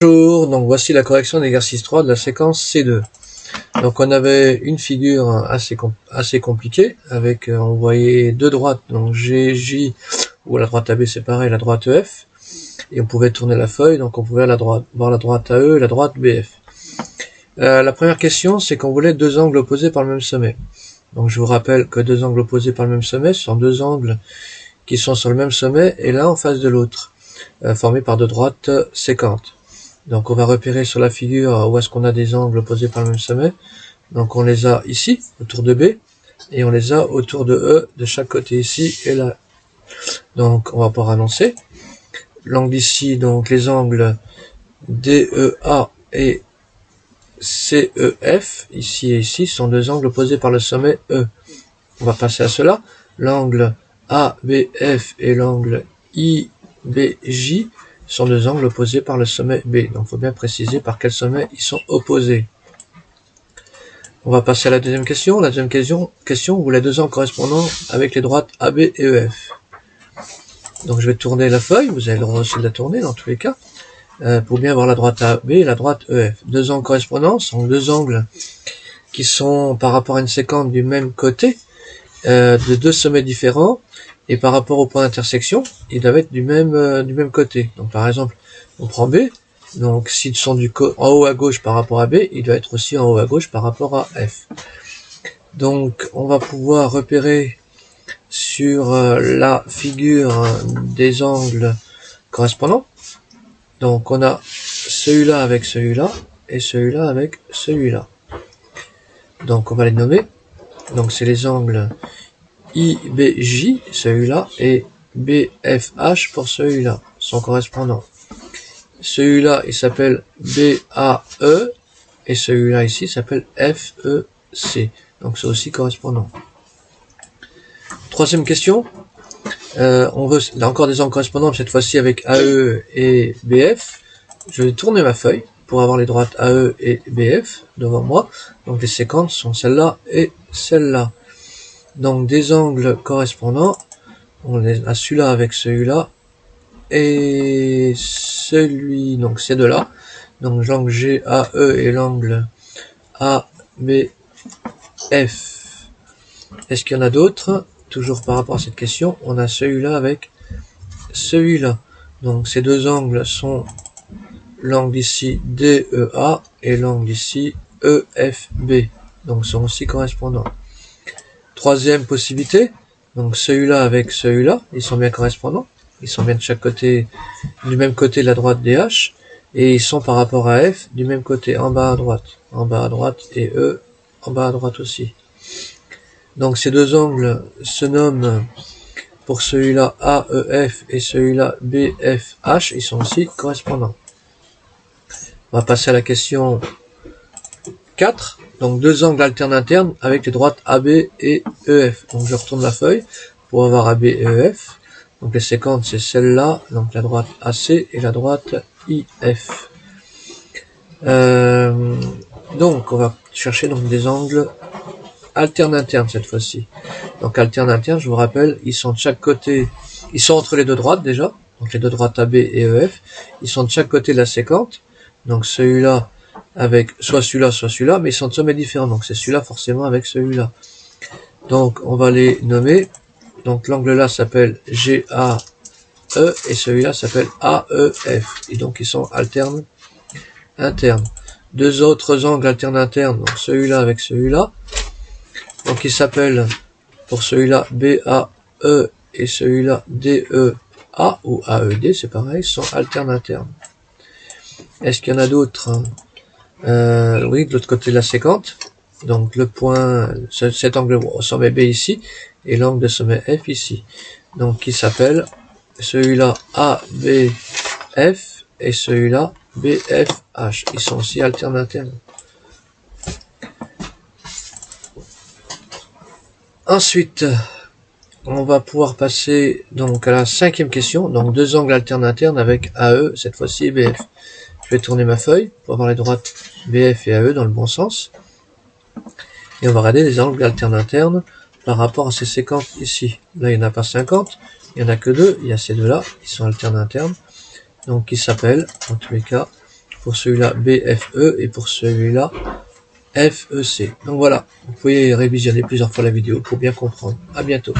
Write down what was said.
Bonjour, donc voici la correction d'exercice 3 de la séquence C2. Donc on avait une figure assez compliquée avec on voyait deux droites, donc G, J, ou la droite AB c'est pareil, la droite EF, et on pouvait tourner la feuille, donc on pouvait voir la droite AE et la droite BF. La première question, c'est qu'on voulait deux angles opposés par le même sommet. Donc je vous rappelle que deux angles opposés par le même sommet sont deux angles qui sont sur le même sommet et l'un en face de l'autre, formés par deux droites séquentes. Donc on va repérer sur la figure où est-ce qu'on a des angles opposés par le même sommet. Donc on les a ici, autour de B, et on les a autour de E, de chaque côté ici et là. Donc on va pouvoir annoncer. L'angle ici, donc les angles DEA et CEF, ici et ici, sont deux angles opposés par le sommet E. On va passer à cela. L'angle ABF et l'angle IBJ sont deux angles opposés par le sommet B. Donc il faut bien préciser par quel sommet ils sont opposés. On va passer à la deuxième question. La deuxième question où les deux angles correspondants avec les droites AB et EF. Donc je vais tourner la feuille, vous avez le droit aussi de la tourner dans tous les cas, pour bien voir la droite AB et la droite EF. Deux angles correspondants sont deux angles qui sont par rapport à une séquence du même côté, de deux sommets différents, et par rapport au point d'intersection, ils doivent être du même côté. Donc par exemple, on prend B, donc s'ils sont en haut à gauche par rapport à B, il doit être aussi en haut à gauche par rapport à F. Donc on va pouvoir repérer sur la figure des angles correspondants. Donc on a celui-là avec celui-là, et celui-là avec celui-là. Donc on va les nommer. Donc c'est les angles IBJ, celui-là, et BFH pour celui-là, sont correspondants. Celui-là, il s'appelle BAE, et celui-là ici s'appelle FEC. Donc c'est aussi correspondant. Troisième question. On veut là encore des angles correspondants, cette fois-ci avec AE et BF. Je vais tourner ma feuille pour avoir les droites AE et BF devant moi. Donc les séquences sont celle-là et celle-là. Donc des angles correspondants, on les a celui-là avec celui-là et celui, donc ces deux-là. Donc l'angle GAE et l'angle ABF. Est-ce qu'il y en a d'autres? Toujours par rapport à cette question, on a celui-là avec celui-là. Donc ces deux angles sont l'angle ici DEA et l'angle ici EFB. Donc sont aussi correspondants. Troisième possibilité, donc celui-là avec celui-là, ils sont bien correspondants. Ils sont bien de chaque côté, du même côté de la droite DH, et ils sont par rapport à F du même côté, en bas à droite, et E en bas à droite aussi. Donc ces deux angles se nomment pour celui-là AEF et celui-là BFH, ils sont aussi correspondants. On va passer à la question 4. Donc deux angles alternes internes avec les droites AB et EF. Donc je retourne la feuille pour avoir AB et EF. Donc les séquences c'est celle-là, donc la droite AC et la droite IF. Donc on va chercher donc des angles alternes internes cette fois-ci. Donc alternes internes, je vous rappelle, ils sont de chaque côté, ils sont entre les deux droites déjà, donc les deux droites AB et EF. Ils sont de chaque côté de la séquence. Donc celui-là avec soit celui-là, mais ils sont de sommets différents. Donc c'est celui-là forcément avec celui-là. Donc on va les nommer. Donc l'angle là s'appelle GAE et celui-là s'appelle AEF. Et donc ils sont alternes internes. Deux autres angles alternes internes, donc celui-là avec celui-là. Donc ils s'appellent pour celui-là BAE et celui-là DEA ou AED, c'est pareil, sont alternes internes. Est-ce qu'il y en a d'autres? Oui, de l'autre côté de la séquence. Donc le point, cet angle au sommet B ici, et l'angle de sommet F ici. Donc qui s'appelle celui-là ABF et celui-là BFH. Ils sont aussi alternes internes. Ensuite, on va pouvoir passer donc à la cinquième question. Donc deux angles alternes internes avec AE, cette fois-ci, et BF. Je vais tourner ma feuille pour avoir les droites BF et AE dans le bon sens. Et on va regarder les angles alternes internes par rapport à ces séquences ici. Là, il n'y en a pas 50, il n'y en a que deux. Il y a ces deux-là, qui sont alternes internes. Donc, qui s'appellent, en tous les cas, pour celui-là BFE et pour celui-là FEC. Donc voilà, vous pouvez révisionner plusieurs fois la vidéo pour bien comprendre. À bientôt.